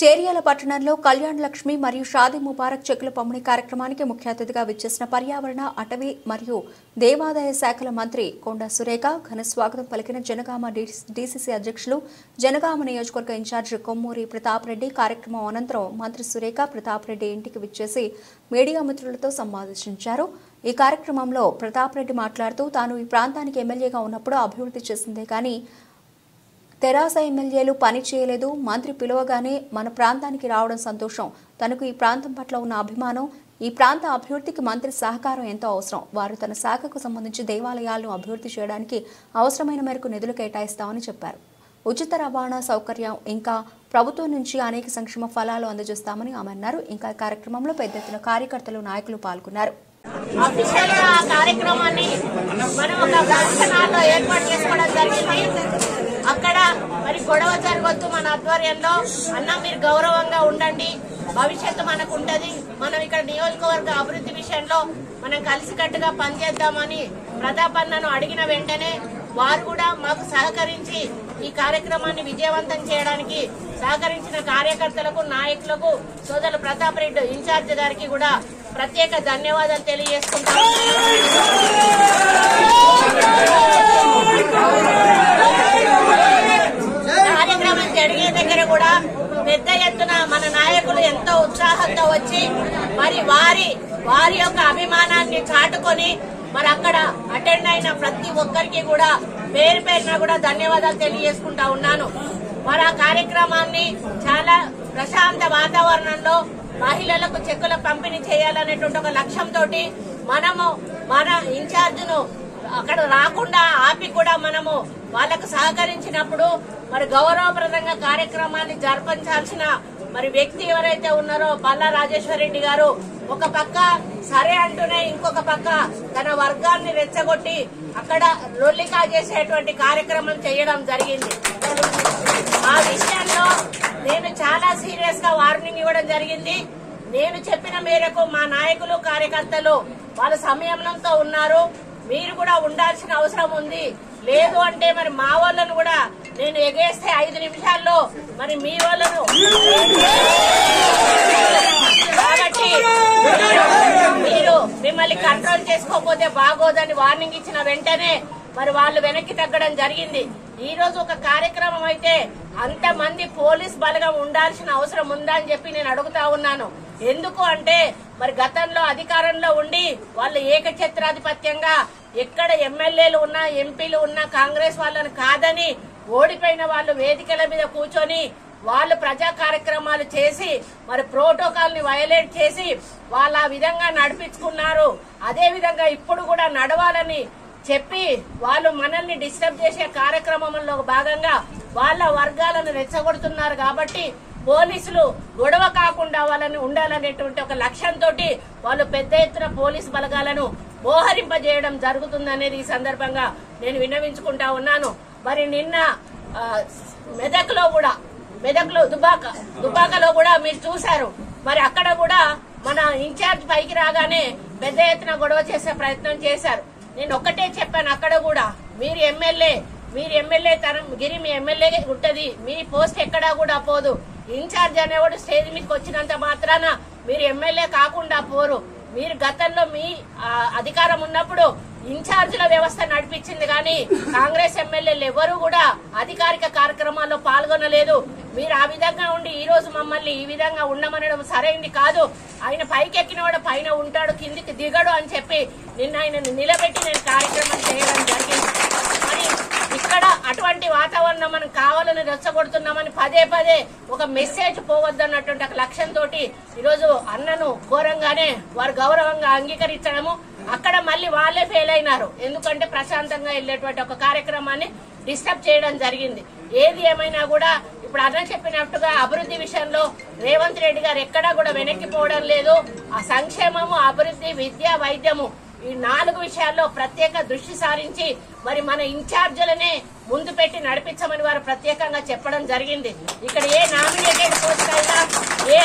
చేర్యాల పట్టణంలో కళ్యాణ లక్ష్మి మరియు షాదీ ముబారక్ చెక్కుల పంపిణీ కార్యక్రమానికి ముఖ్య అతిథిగా విచ్చేసిన పర్యావరణ, అటవీ మరియు దేవాదాయ శాఖల మంత్రి కొండా సురేఖ ఘన స్వాగతం పలికిన జనగామ డీసీసీ అధ్యక్షులు, జనగామ నియోజకవర్గ ఇన్ఛార్జి కొమ్మూరి ప్రతాప్ రెడ్డి. కార్యక్రమం అనంతరం మంత్రి సురేఖ ప్రతాప్ రెడ్డి ఇంటికి విచ్చేసి మీడియా మిత్రులతో సంభాషించారు. ఈ కార్యక్రమంలో ప్రతాప్ రెడ్డి మాట్లాడుతూ తాను ఈ ప్రాంతానికి ఎమ్మెల్యేగా ఉన్నప్పుడు అభివృద్ధి చేసిందే కానీ తెరాస ఎమ్మెల్యేలు పని చేయలేదు. మంత్రి పిలువగానే మన ప్రాంతానికి రావడం సంతోషం. తనకు ఈ ప్రాంతం పట్ల ఉన్న అభిమానం, ఈ ప్రాంత అభివృద్ధికి మంత్రి సహకారం ఎంతో అవసరం. వారు తన శాఖకు సంబంధించి దేవాలయాలను అభివృద్ధి చేయడానికి అవసరమైన మేరకు నిధులు కేటాయిస్తామని చెప్పారు. ఉచిత రవాణా సౌకర్యం ఇంకా ప్రభుత్వం నుంచి అనేక సంక్షేమ ఫలాలు అందజేస్తామని ఆమె అన్నారు. ఇంకా కార్యక్రమంలో పెద్ద ఎత్తున కార్యకర్తలు, నాయకులు పాల్గొన్నారు. అక్కడ మరి గొడవ జరగొద్దు, మన ఆధ్వర్యంలో అన్న మీరు గౌరవంగా ఉండండి, భవిష్యత్తు మనకు ఉంటది, మనం ఇక్కడ నియోజకవర్గ అభివృద్ధి విషయంలో మనం కలిసికట్టుగా పనిచేద్దామని ప్రతాప్ అన్నను అడిగిన వెంటనే వారు కూడా మాకు సహకరించి ఈ కార్యక్రమాన్ని విజయవంతం చేయడానికి సహకరించిన కార్యకర్తలకు, నాయకులకు, సోదరులు ప్రతాప్ రెడ్డి ఇన్ఛార్జ్ గారికి కూడా ప్రత్యేక ధన్యవాదాలు తెలియజేసుకుంటాం. కార్యక్రమం జరిగే దగ్గర కూడా పెద్ద ఎత్తున మన నాయకులు ఎంతో ఉత్సాహంతో వచ్చి మరి వారి యొక్క అభిమానాన్ని చాటుకొని మరి అక్కడ అటెండ్ అయిన ప్రతి ఒక్కరికి కూడా పేరు పేరున కూడా ధన్యవాదాలు తెలియజేసుకుంటా ఉన్నాను. మరి ఆ కార్యక్రమాన్ని చాలా ప్రశాంత వాతావరణంలో మహిళలకు చెక్కుల పంపిణీ చేయాలనేటువంటి ఒక లక్ష్యంతో మనము మన ఇన్ఛార్జ్ను అక్కడ రాకుండా ఆపి కూడా మనము వాళ్లకు సహకరించినప్పుడు మరి గౌరవప్రదంగా కార్యక్రమాన్ని జరిపించాల్సిన మరి వ్యక్తి ఎవరైతే ఉన్నారో పల్లా రాజేశ్వర్ రెడ్డి గారు ఒక పక్క సరే అంటూనే ఇంకొక పక్క తన వర్గాన్ని రెచ్చగొట్టి అక్కడ లొల్లికా చేసేటువంటి కార్యక్రమం చేయడం జరిగింది. ఆ విషయంలో నేను చాలా సీరియస్ గా వార్నింగ్ ఇవ్వడం జరిగింది. నేను చెప్పిన మేరకు మా నాయకులు, కార్యకర్తలు వాళ్ళ సంయమనంతో ఉన్నారు. మీరు కూడా ఉండాల్సిన అవసరం ఉంది. లేదు అంటే మరి మా వాళ్ళను కూడా నేను ఎగేస్తే 5 నిమిషాల్లో మరి మీ వాళ్ళను కాబట్టి మీరు మిమ్మల్ని కంట్రోల్ చేసుకోకపోతే బాగోదని వార్నింగ్ ఇచ్చిన వెంటనే మరి వాళ్ళు వెనక్కి తగ్గడం జరిగింది. ఈ రోజు ఒక కార్యక్రమం అయితే అంతమంది పోలీస్ బలగం ఉండాల్సిన అవసరం ఉందా అని చెప్పి నేను అడుగుతా ఉన్నాను. ఎందుకు అంటే మరి గతంలో అధికారంలో ఉండి వాళ్ళు ఏకఛత్రాధిపత్యంగా ఎక్కడ ఎమ్మెల్యేలు ఉన్నా, ఎంపీలు ఉన్నా కాంగ్రెస్ వాళ్ళని కాదని ఓడిపోయిన వాళ్ళు వేదికల మీద కూర్చొని వాళ్ళు ప్రజా కార్యక్రమాలు చేసి మరి ప్రోటోకాల్ ని వయలేట్ చేసి వాళ్ళు ఆ విధంగా నడిపించుకున్నారు. అదే విధంగా ఇప్పుడు కూడా నడవాలని చెప్పి వాళ్ళు మనల్ని డిస్టర్బ్ చేసే కార్యక్రమంలో భాగంగా వాళ్ళ వర్గాలను రెచ్చగొడుతున్నారు. కాబట్టి పోలీసులు గొడవ కాకుండా వాళ్ళని ఉండాలనేటువంటి ఒక లక్ష్యంతో వాళ్ళు పెద్ద ఎత్తున పోలీసు బలగాలను మోహరింపజేయడం జరుగుతుందనేది ఈ సందర్భంగా నేను విన్నవించుకుంటా ఉన్నాను. మరి నిన్న మెదక్లో దుబాకలో కూడా మీరు చూశారు. మరి అక్కడ కూడా మన ఇన్ఛార్జ్ పైకి రాగానే పెద్ద ఎత్తున గొడవ చేసే ప్రయత్నం చేశారు. నేను ఒక్కటే చెప్పాను, అక్కడ కూడా మీరు ఎమ్మెల్యే తరం గిరి మీ ఎమ్మెల్యే ఉంటది, మీ పోస్ట్ ఎక్కడా కూడా పోదు. ఇన్ఛార్జ్ అనేవాడు స్టేజ్ మీదకి వచ్చినంత మాత్రాన మీరు ఎమ్మెల్యే కాకుండా పోరు. మీరు గతంలో మీ అధికారం ఉన్నప్పుడు ఇన్ఛార్జీల వ్యవస్థ నడిపించింది కానీ కాంగ్రెస్ ఎమ్మెల్యేలు ఎవరు కూడా అధికారిక కార్యక్రమాల్లో పాల్గొనలేదు. మీరు ఆ విధంగా ఉండి ఈ రోజు మమ్మల్ని ఈ విధంగా ఉండమనడం సరైంది కాదు. ఆయన పైకెక్కినవాడు పైన ఉంటాడు, కిందికి దిగడు అని చెప్పి నిన్న ఆయన నిలబెట్టి నేను కార్యక్రమం చేయడం జరిగింది. మరి ఇక్కడ అటువంటి వాతావరణం మనం కావాలని రెచ్చగొడుతున్నామని పదే ఒక మెసేజ్ పోవద్దన్నటువంటి ఒక లక్ష్యంతో ఈరోజు అన్నను ఘోరంగానే వారు గౌరవంగా అంగీకరించడము, అక్కడ మళ్ళీ వాళ్ళే ఫెయిల్ అయినారు. ఎందుకంటే ప్రశాంతంగా వెళ్లేటువంటి ఒక కార్యక్రమాన్ని డిస్టర్బ్ చేయడం జరిగింది. ఏది ఏమైనా కూడా ఇప్పుడు అన్న చెప్పినట్టుగా అభివృద్ధి విషయంలో రేవంత్ రెడ్డి గారు ఎక్కడా కూడా వెనక్కిపోవడం లేదు. ఆ సంక్షేమము, అభివృద్ధి, విద్య, వైద్యము ఈ 4 విషయాల్లో ప్రత్యేక దృష్టి సారించి మరి మన ఇన్ఛార్జీలనే ముందు పెట్టి నడిపించమని వారు ప్రత్యేకంగా చెప్పడం జరిగింది. ఇక్కడ ఏ నామినేటెడ్ పోస్ట్ అయినా, ఏ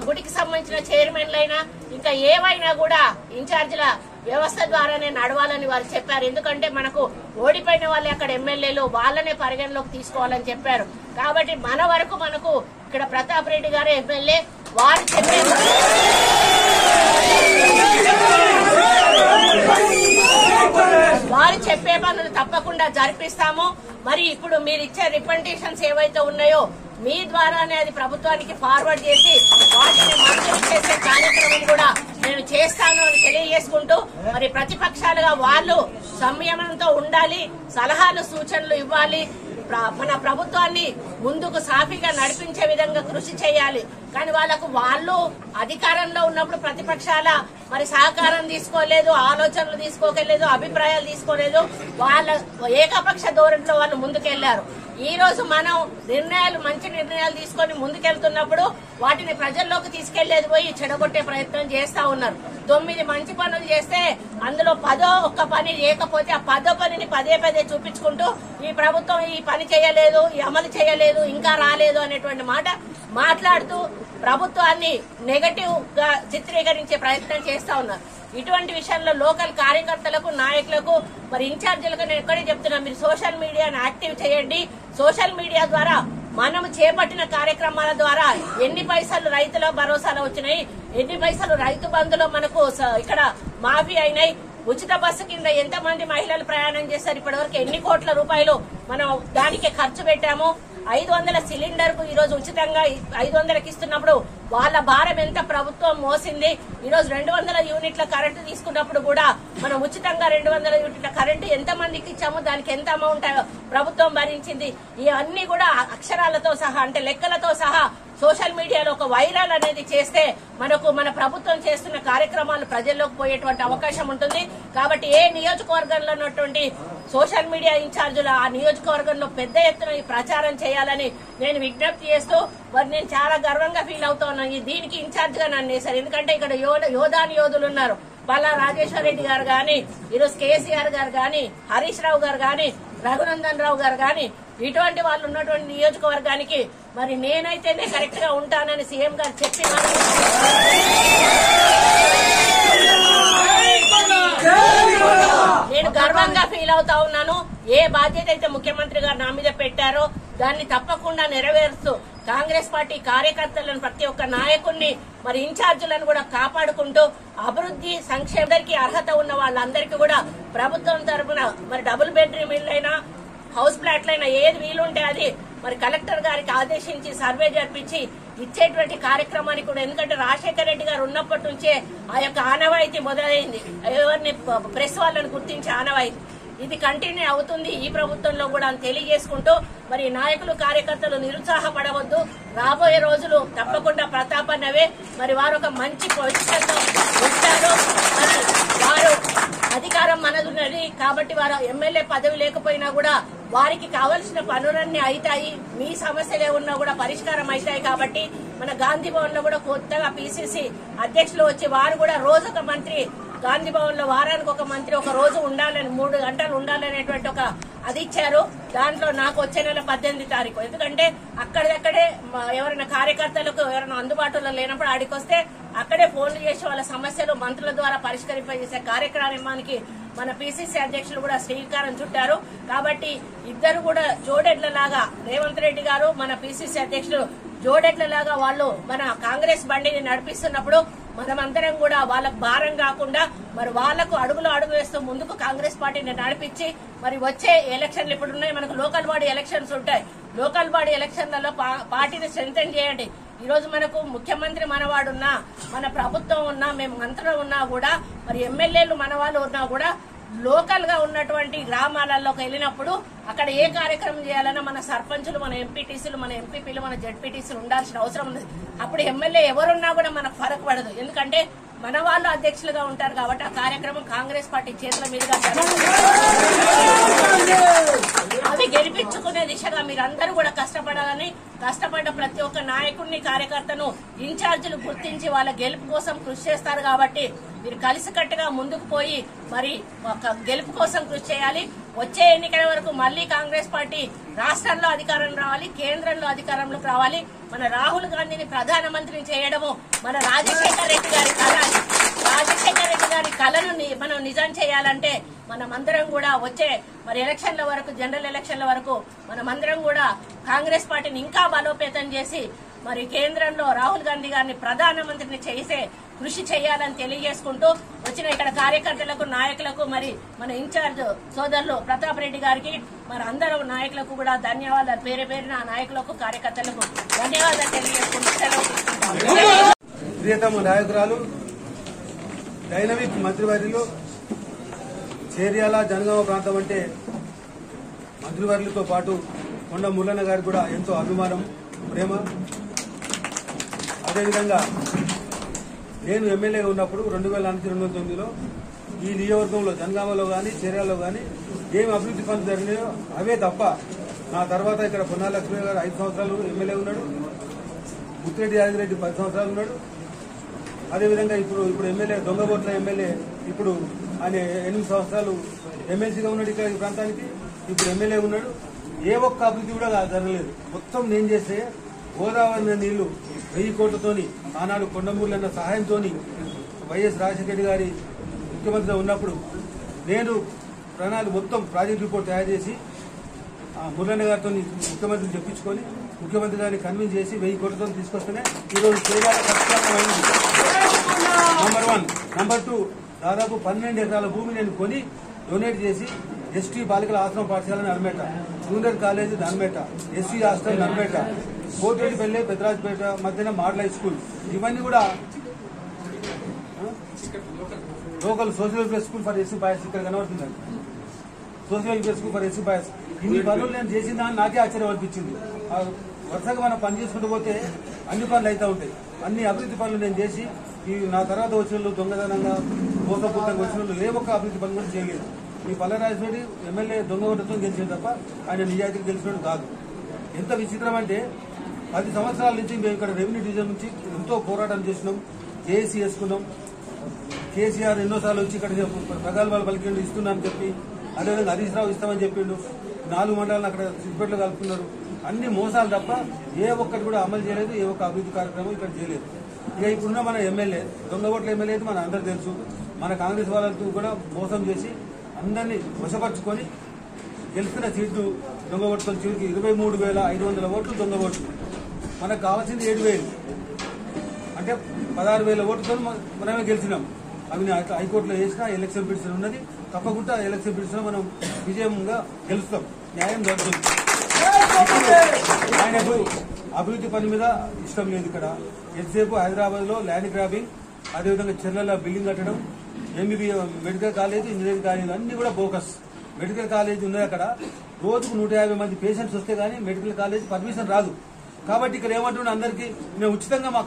గుడికి సంబంధించిన చైర్మన్లైనా, ఇంకా ఏవైనా కూడా ఇన్ఛార్జీల వ్యవస్థ ద్వారానే నడవాలని వారు చెప్పారు. ఎందుకంటే మనకు ఓడిపోయిన వాళ్ళే అక్కడ ఎమ్మెల్యేలు, వాళ్ళనే పరిగణలోకి తీసుకోవాలని చెప్పారు. కాబట్టి మన వరకు మనకు ఇక్కడ ప్రతాప్ రెడ్డి గారు ఎమ్మెల్యే, వారు చెప్పే పనులు తప్పకుండా జరిపిస్తాము. మరి ఇప్పుడు మీరు ఇచ్చే రిప్రజెంటేషన్స్ ఏవైతే ఉన్నాయో మీ ద్వారానే అది ప్రభుత్వానికి ఫార్వర్డ్ చేసి వాటిని మంజూరు చేసే కార్యక్రమం కూడా నేను చేస్తాను అని తెలియజేసుకుంటూ, మరి ప్రతిపక్షాలుగా వాళ్ళు సంయమనంతో ఉండాలి, సలహాలు సూచనలు ఇవ్వాలి, మన ప్రభుత్వాన్ని ముందుకు సాఫీగా నడిపించే విధంగా కృషి చేయాలి. కానీ వాళ్ళు అధికారంలో ఉన్నప్పుడు ప్రతిపక్షాల మరి సహకారం తీసుకోలేదు, ఆలోచనలు తీసుకోలేదు, అభిప్రాయాలు తీసుకోలేదు, వాళ్ళ ఏకపక్ష ధోరణిలో వాళ్ళు ముందుకెళ్లారు. ఈ రోజు మనం మంచి నిర్ణయాలు తీసుకొని ముందుకెళ్తున్నప్పుడు వాటిని ప్రజల్లోకి తీసుకెళ్లేది పోయి చెడగొట్టే ప్రయత్నం చేస్తా ఉన్నారు. 9 మంచి పనులు చేస్తే అందులో 10 ఒక్క పని లేకపోతే ఆ 10 పనిని పదే పదే చూపించుకుంటూ ఈ ప్రభుత్వం ఈ పని చేయలేదు, ఈ అమలు చేయలేదు, ఇంకా రాలేదు అనేటువంటి మాట మాట్లాడుతూ ప్రభుత్వాన్ని నెగటివ్ గా చిత్రీకరించే ప్రయత్నం చేస్తా ఉన్నారు. ఇటువంటి విషయంలో లోకల్ కార్యకర్తలకు, నాయకులకు, మరి ఇన్ఛార్జీలకు నేను ఎక్కడే చెప్తున్నా, మీరు సోషల్ మీడియాను యాక్టివ్ చేయండి. సోషల్ మీడియా ద్వారా మనం చేపట్టిన కార్యక్రమాల ద్వారా ఎన్ని పైసలు రైతుల భరోసాలో వచ్చినాయి, ఎన్ని పైసలు రైతు బంధులో మనకు ఇక్కడ మాఫీ అయినాయి, ఉచిత బస్సు కింద ఎంతమంది మహిళలు ప్రయాణం చేశారు, ఇప్పటివరకు ఎన్ని కోట్ల రూపాయలు మనం దానికి ఖర్చు పెట్టాము, 500 సిలిండర్ కు ఈరోజు ఉచితంగా 500కి ఇస్తున్నప్పుడు వాళ్ళ భారం ఎంత ప్రభుత్వం మోసింది. ఈరోజు 200 యూనిట్ల కరెంటు తీసుకున్నప్పుడు కూడా మనం ఉచితంగా 200 యూనిట్ల కరెంటు ఎంత మందికి ఇచ్చామో దానికి ఎంత అమౌంట్ ప్రభుత్వం భరించింది. ఇవన్నీ కూడా అక్షరాలతో సహా, అంటే లెక్కలతో సహా సోషల్ మీడియాలో ఒక వైరల్ అనేది చేస్తే మన ప్రభుత్వం చేస్తున్న కార్యక్రమాలు ప్రజల్లోకి పోయేటువంటి అవకాశం ఉంటుంది. కాబట్టి ఏ నియోజకవర్గంలో ఉన్నటువంటి సోషల్ మీడియా ఇన్ఛార్జీలు ఆ నియోజకవర్గంలో పెద్ద ఎత్తున ఈ ప్రచారం చేయాలని నేను విజ్ఞప్తి చేస్తూ, మరి నేను చాలా గర్వంగా ఫీల్ అవుతా ఉన్నాను. దీనికి ఇన్ఛార్జ్ గా నన్ను వేశారు. ఎందుకంటే ఇక్కడ యోధాని యోధులు ఉన్నారు. పల్లా రాజేశ్వర రెడ్డి గారు గాని, ఈరోజు కేసీఆర్ గారు గాని, హరీష్ రావు గారు గాని, రఘునందన్ రావు గారు గాని, ఇటువంటి వాళ్ళు ఉన్నటువంటి నియోజకవర్గానికి మరి నేనైతేనే కరెక్ట్ గా ఉంటానని సీఎం గారు చెప్పి నేను గర్వంగా ఫీల్ అవుతా ఉన్నాను. ఏ బాధ్యత అయితే ముఖ్యమంత్రి గారు నా మీద పెట్టారో దాన్ని తప్పకుండా నెరవేరుస్తూ కాంగ్రెస్ పార్టీ కార్యకర్తలను, ప్రతి ఒక్క నాయకుడిని, మరి ఇన్ఛార్జీలను కూడా కాపాడుకుంటూ అభివృద్ధి సంక్షేమానికి అర్హత ఉన్న వాళ్ళందరికీ కూడా ప్రభుత్వం తరఫున మరి డబుల్ బెడ్రూమ్ ఇళ్ళైనా, హౌస్ ఫ్లాట్లైనా ఏది వీలుంటే అది మరి కలెక్టర్ గారికి ఆదేశించి సర్వే జరిపించి ఇచ్చేటువంటి కార్యక్రమానికి కూడా, ఎందుకంటే రాజశేఖర రెడ్డి గారు ఉన్నప్పటి నుంచే ఆ యొక్క ఆనవాయితీ మొదలైంది, ఎవరిని ప్రెస్ వాళ్ళని గుర్తించే ఆనవాయితీ. ఇది కంటిన్యూ అవుతుంది ఈ ప్రభుత్వంలో కూడా అని తెలియజేసుకుంటూ, మరి నాయకులు, కార్యకర్తలు నిరుత్సాహపడవద్దు. రాబోయే రోజులు తప్పకుండా ప్రతాప్ అన్నవే. మరి వారు ఒక మంచి పొజిషన్ లో ఉంటారు. మరి వారు అధికారం మనదున్నది కాబట్టి వారు ఎమ్మెల్యే పదవి లేకపోయినా కూడా వారికి కావలసిన పనులన్నీ అవుతాయి. మీ సమస్యలు ఏమున్నా కూడా పరిష్కారం అవుతాయి. కాబట్టి మన గాంధీ భవన్ లో కూడా కొత్తగా పిసిసి అధ్యక్షులు వచ్చి వారు కూడా రోజొక మంత్రి, గాంధీ భవన్ లో వారానికి ఒక మంత్రి ఒక రోజు ఉండాలని, 3 గంటలు ఉండాలనేటువంటి ఒక అది ఇచ్చారు. దాంట్లో నాకు వచ్చే నెల 18 తారీఖు. ఎందుకంటే అక్కడికక్కడే ఎవరైనా కార్యకర్తలకు ఎవరైనా అందుబాటులో లేనప్పుడు ఆడికి వస్తే అక్కడే ఫోన్లు చేసి వాళ్ళ సమస్యలు మంత్రుల ద్వారా పరిష్కరింపజేసే కార్యక్రమానికి మన పిసిసి అధ్యక్షులు కూడా శ్రీకారం చుట్టారు. కాబట్టి ఇద్దరు కూడా జోడెడ్లలాగా, రేవంత్ రెడ్డి గారు మన పిసిసి అధ్యక్షులు జోడెడ్లలాగా వాళ్ళు మన కాంగ్రెస్ బండిని నడిపిస్తున్నప్పుడు మనమందరం కూడా వాళ్ళకు భారం కాకుండా మరి వాళ్లకు అడుగులు వేస్తూ ముందుకు కాంగ్రెస్ పార్టీని నడిపించి, మరి వచ్చే ఎలక్షన్లు ఇప్పుడు ఉన్నాయి, మనకు లోకల్ బాడీ ఎలక్షన్స్ ఉంటాయి. లోకల్ బాడీ ఎలక్షన్లలో పార్టీని స్ట్రెంథెన్ చేయండి. ఈ రోజు మనకు ముఖ్యమంత్రి మనవాడున్నా, మన ప్రభుత్వం ఉన్నా, మేము మంత్రులు ఉన్నా కూడా, మరి ఎమ్మెల్యేలు మన వాళ్ళు ఉన్నా కూడా లోకల్ గా ఉన్నటువంటి గ్రామాలలోకి వెళ్ళినప్పుడు అక్కడ ఏ కార్యక్రమం చేయాలన్నా మన సర్పంచులు, మన ఎంపీటీసీలు, మన ఎంపీపీలు, మన జెడ్పీటీసీలు ఉండాల్సిన అవసరం ఉంది. అప్పుడు ఎమ్మెల్యే ఎవరున్నా కూడా మనకు ఫరక్ పడదు. ఎందుకంటే మన వాళ్ళు అధ్యక్షులుగా ఉంటారు కాబట్టి ఆ కార్యక్రమం కాంగ్రెస్ పార్టీ చేతుల మీదుగా అవి గెలిపించుకునే దిశగా మీరందరూ కూడా కష్టపడాలని, కష్టపడ్డ ప్రతి ఒక్క నాయకుడిని, కార్యకర్తను ఇన్ఛార్జీలు గుర్తించి వాళ్ళ గెలుపు కోసం కృషి చేస్తారు. కాబట్టి మీరు కలిసికట్టుగా ముందుకు పోయి మరి గెలుపు కోసం కృషి చేయాలి. వచ్చే ఎన్నికల వరకు మళ్లీ కాంగ్రెస్ పార్టీ రాష్ట్రంలో అధికారం రావాలి, కేంద్రంలో అధికారంలోకి రావాలి. మన రాహుల్ గాంధీని ప్రధానమంత్రిని చేయడము మన రాజశేఖర రెడ్డి గారి కళ. రాజశేఖర రెడ్డి గారి కళను మనం నిజం చేయాలంటే మనమందరం కూడా వచ్చే మరి ఎలక్షన్ల వరకు, జనరల్ ఎలక్షన్ల వరకు మనమందరం కూడా కాంగ్రెస్ పార్టీని ఇంకా బలోపేతం చేసి మరి కేంద్రంలో రాహుల్ గాంధీ గారిని ప్రధానమంత్రిని చేసే కృషి చేయాలని తెలియజేసుకుంటూ వచ్చిన ఇక్కడ కార్యకర్తలకు, నాయకులకు, మరి మన ఇన్ఛార్జ్ సోదరులు ప్రతాప్ రెడ్డి గారికి, మరి అందరూ నాయకులకు కూడా ధన్యవాదాలు. పేరు పేరున నాయకులకు, కార్యకర్తలకు ధన్యవాదాలు తెలియజేసుకుంటూ సెలవు తీసుకుంటాం. ప్రియతమ నాయకురాలు, డైనమిక్ మంత్రివర్యులు, చేర్యాల జనగామ ప్రాంతం అంటే మంత్రివర్యులతో పాటు కొండ మురళన్న గారికి కూడా ఎంతో అభిమానం, ప్రేమ. అదేవిధంగా నేను ఎమ్మెల్యేగా ఉన్నప్పుడు 2008-2009లో ఈ నియోజకవర్గంలో జనగామలో కానీ చేర్యాలలో కానీ ఏం అభివృద్ధి పనులు జరిగినాయో అవే తప్ప, నా తర్వాత ఇక్కడ పొన్నాల లక్ష్మీ గారు 5 సంవత్సరాలు ఎమ్మెల్యే ఉన్నాడు, ముత్తిరెడ్డి యాదగిరెడ్డి 10 సంవత్సరాలు ఉన్నాడు. అదేవిధంగా ఇప్పుడు ఎమ్మెల్యే దొంగబోట్ల ఎమ్మెల్యే ఇప్పుడు ఆయన 8 సంవత్సరాలు ఎమ్మెల్సీగా ఉన్నాడు ఇక్కడ ఈ ప్రాంతానికి, ఇప్పుడు ఎమ్మెల్యే ఉన్నాడు. ఏ ఒక్క అభివృద్ధి కూడా జరగలేదు. మొత్తం నేను చేస్తే గోదావరి నీళ్లు 1000 కోట్లతోని ఆనాడు కొండమూరులన్న సహాయంతో వైఎస్ రాజశేఖర గారి ముఖ్యమంత్రిగా ఉన్నప్పుడు నేను ప్రణాళిక మొత్తం ప్రాజెక్ట్ రిపోర్ట్ తయారు చేసి మురళన్న గారితో ముఖ్యమంత్రిని చెప్పించుకొని ముఖ్యమంత్రి గారిని కన్విన్స్ చేసి 1000 కోట్లతో తీసుకొస్తేనే ఈరోజు చేయాల ఖచ్చితంగా నంబర్ 1. నంబర్ 2, దాదాపు 12 ఎకరాల భూమి నేను కొని డొనేట్ చేసి ఎస్టీ బాలికల ఆశ్రమ పాఠశాలని Narmetta, junior college Narmetta, SC hostel Narmetta, Kotireddypalli Peddarajapeta మధ్యన మోడల్ హై స్కూల్, ఇవన్నీ కూడా local social welfare school for SC boys ఇక్కడ కనబడుతుందండి. Social welfare school for SC boys ఇన్ని పనులు నేను చేసిందా అని నాకే ఆశ్చర్యం అనిపించింది. వరుసగా మనం పని చేసుకుంటూ పోతే అన్ని పనులు అవుతూ ఉంటాయి. అన్ని అభివృద్ధి పనులు నేను చేసి ఈ నా తర్వాత వచ్చిన వాళ్ళు దొంగదనంగా మోసపూర్తంగా వచ్చిన వాళ్ళు ఏ ఒక్క అభివృద్ధి పని కూడా చేయలేదు. ఈ పల్లెరాజపేట ఎమ్మెల్యే దొంగ ఓటుతో గెలిచేది తప్ప ఆయన నిజాయితీకి గెలిచినట్టు కాదు. ఎంత విచిత్రం అంటే 10 సంవత్సరాల నుంచి మేము ఇక్కడ రెవెన్యూ డివిజన్ నుంచి ఎంతో పోరాటం చేసినాం, కేసీ వేసుకున్నాం. కేసీఆర్ ఎన్నోసార్లు వచ్చి ఇక్కడ ప్రగల్భాలు పలికిండు, ఇస్తున్నామని చెప్పి, అదేవిధంగా హరీష్ రావు ఇస్తామని చెప్పిండు. 4 మండలాలను అక్కడ సిద్దిపేటలో కలుపుకున్నారు. అన్ని మోసాలు తప్ప ఏ ఒక్కటి కూడా అమలు చేయలేదు, ఏ ఒక్క అభివృద్ధి కార్యక్రమం ఇక్కడ చేయలేదు. ఇక ఇప్పుడున్న మన ఎమ్మెల్యే దొంగ ఓట్ల ఎమ్మెల్యే అయితే మన అందరూ తెలుసు. మన కాంగ్రెస్ వాళ్ళతో కూడా మోసం చేసి అందరినీ వశపరుచుకొని గెలుస్తున్న సీట్లు దొంగ ఓట్ల చివరికి 23,500 ఓట్లు దొంగ ఓట్లు. మనకు కావాల్సింది 7,000 అంటే 16,000 ఓట్లతో మనమే గెలిచినాం. అవి హైకోర్టులో వేసినా ఎలక్షన్ పిటిషన్ ఉన్నది. తప్పకుండా ఎలక్షన్ పిటిషన్ మనం విజయంగా గెలుస్తాం, న్యాయం జరుగుతుంది. ఆయనకు అభివృద్ధి పని మీద ఇష్టం లేదు. ఇక్కడ ఎంతసేపు హైదరాబాద్ లో ల్యాండ్ గ్రాబింగ్, అదేవిధంగా చెర్లలో బిల్డింగ్ కట్టడం, MBBS medical college, engineering college అన్ని కూడా బోకస్. మెడికల్ కాలేజ్ ఉన్నది అక్కడ. రోజుకు 150 మంది పేషెంట్స్ వస్తే గానీ మెడికల్ కాలేజ్ పర్మిషన్ రాదు. కాబట్టి ఇక్కడ ఏమంటున్నా అందరికీ మేము ఉచితంగా మా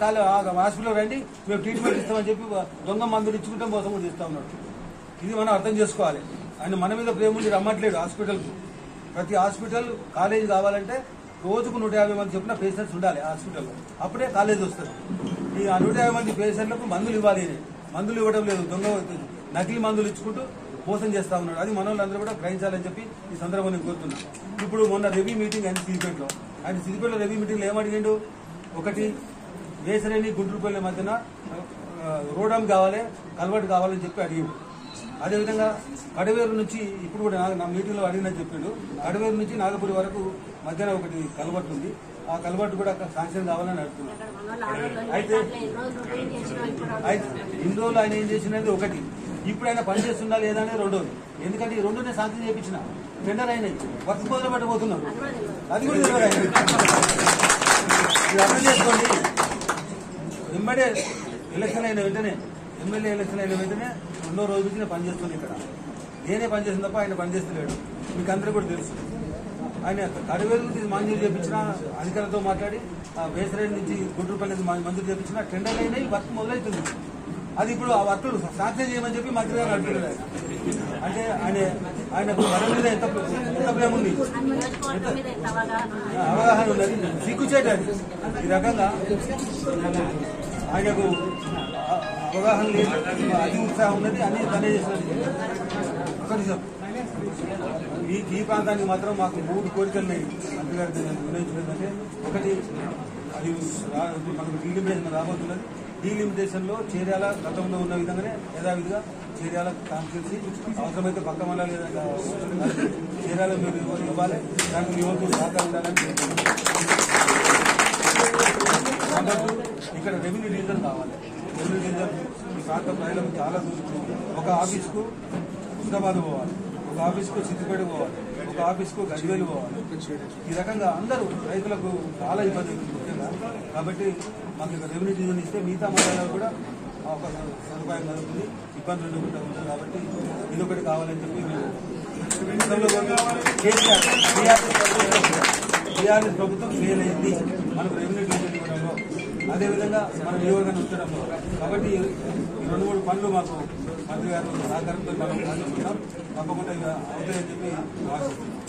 హాస్పిటల్ రండి, మేము ట్రీట్మెంట్ ఇస్తామని చెప్పి దొంగ మందులు ఇచ్చుకుంటే మోసం కూడా చేస్తా ఉన్నాడు. ఇది మనం అర్థం చేసుకోవాలి. ఆయన మన మీద ప్రేమ ఉండి రమ్మట్లేడు హాస్పిటల్కి. ప్రతి హాస్పిటల్ కాలేజ్ కావాలంటే రోజుకు 150 మంది చెప్పిన పేషెంట్స్ ఉండాలి హాస్పిటల్లో, అప్పుడే కాలేజ్ వస్తుంది. ఈ 150 మంది పేషెంట్లకు మందులు ఇవ్వాలి. మందులు ఇవ్వడం లేదు, దొంగ నకిలీ మందులు ఇచ్చుకుంటూ మోసం చేస్తా ఉన్నాడు. అది మన వాళ్ళందరూ కూడా గ్రహించాలని చెప్పి ఈ సందర్భంగా నేను కోరుతున్నాను. ఇప్పుడు మొన్న రివ్యూ మీటింగ్ అయింది సిద్దిపేటలో. ఆయన సిద్దిపేటలో రివ్యూ మీటింగ్లో ఏమడిగిండు? ఒకటి, వేసరేని గుంటూరుపల్లి మధ్యన రోడమ్ కావాలి, కల్వర్ట్ కావాలని చెప్పి అడిగిండు. అదేవిధంగా కడవేరు నుంచి ఇప్పుడు కూడా నా మీటింగ్లో అడిగినని చెప్పిండు. కడవేరు నుంచి నాగపూడి వరకు మధ్యన ఒకటి కల్వర్ట్ ఉంది, ఆ కల్వర్ట్ కూడా శాంక్షన్ కావాలని అడుగుతున్నాడు. అయితే ఇన్ని రోజులు ఆయన ఏం చేసినది ఒకటి, ఇప్పుడు ఆయన పని చేస్తున్నా లేదా అనేది రెండోది. ఎందుకంటే ఈ రెండునే శాంక్షన్ చేయించిన టెండర్ అయినాయి, వర్క్ మొదలు పెట్టబోతున్నారు. అది కూడా తెలియదు ఆయన. ఇది అర్థం చేసుకోండి. వెంబడే ఎలక్షన్ అయిన వెంటనే, ఎమ్మెల్యే ఎలక్షన్ అయిన వెంటనే 2వ రోజు నుంచి నేను పనిచేస్తుంది ఇక్కడ. నేనే పనిచేస్తుంది తప్ప ఆయన పనిచేస్తలేడు. మీకు అందరూ కూడా తెలుసు. ఆయన కడవేరు నుంచి మంజూరు చేయించిన, అధికారులతో మాట్లాడి వేసరేడు నుంచి గుంటూరుపల్లి నుంచి మంజూరు చేయించిన, టెండర్ అయినాయి, వర్క్ మొదలవుతుంది. అది ఇప్పుడు ఆ వర్కులు శాంక్షన్ చేయమని చెప్పి మంత్రి గారు అడుగుతున్నారు. అంటే ఆయనకు వరం మీద ఎంత ప్రేమ ఉంది, అవగాహన ఉన్నది, సిగ్గుచేటది. ఈ రకంగా ఆయనకు అవగాహన లేదు, అతి ఉత్సాహం ఉన్నది, అన్ని తనే చేసినది. ఒక నిమిషం, ఈ ప్రాంతానికి మాత్రం మాకు 3 కోరికలు ఉన్నాయి మంత్రి గారి నిర్ణయించినదంటే. ఒకటి, అది మనకు డీలిమిటేషన్ రాబోతున్నది. డీలిమిటేషన్ లో చేర్యాల గతంలో ఉన్న విధంగానే యథావిధిగా చీరాల కాన్స్టిట్యూన్సీ అవసరమైతే పక్క మండలి చీరాల మీరు ఇవ్వాలి, దానికి మీ వంతు సహకారం ఉండాలని ఇక్కడ రెవెన్యూ డివిజన్ కావాలి. రెవెన్యూ డివిజన్ ఈ ప్రాంత ప్రజలకు చాలా దూరం. ఒక ఆఫీస్కు హుస్నాబాద్ పోవాలి, ఒక ఆఫీస్కు సిద్దిపేట పోవాలి, ఒక ఆఫీస్కు గజ్వేల్ పోవాలి. ఈ రకంగా అందరూ రైతులకు చాలా ఇబ్బంది అవుతుంది ముఖ్యంగా. కాబట్టి మాకు ఇక్కడ రెవెన్యూ డివిజన్ ఇస్తే మిగతా మండలాలు కూడా ఒక సదుపాయం కలుగుతుంది, ఇబ్బంది ఉండకుండా ఉంటుంది. కాబట్టి ఇదొకటి కావాలని చెప్పి మేము టీఆర్ఎస్ ప్రభుత్వం ఫెయిల్ అయింది మనకు రెవెన్యూ డివిజన్ ఇవ్వడంలో, అదేవిధంగా మన నియోజకవర్గం ఉంచడంలో. కాబట్టి ఈ 2-3 పనులు మాకు మంత్రి గారు సహకారంతో మనం ఆలోచిస్తున్నాం, తప్పకుండా అవుతాయని చెప్పి ఆశిస్తున్నాం.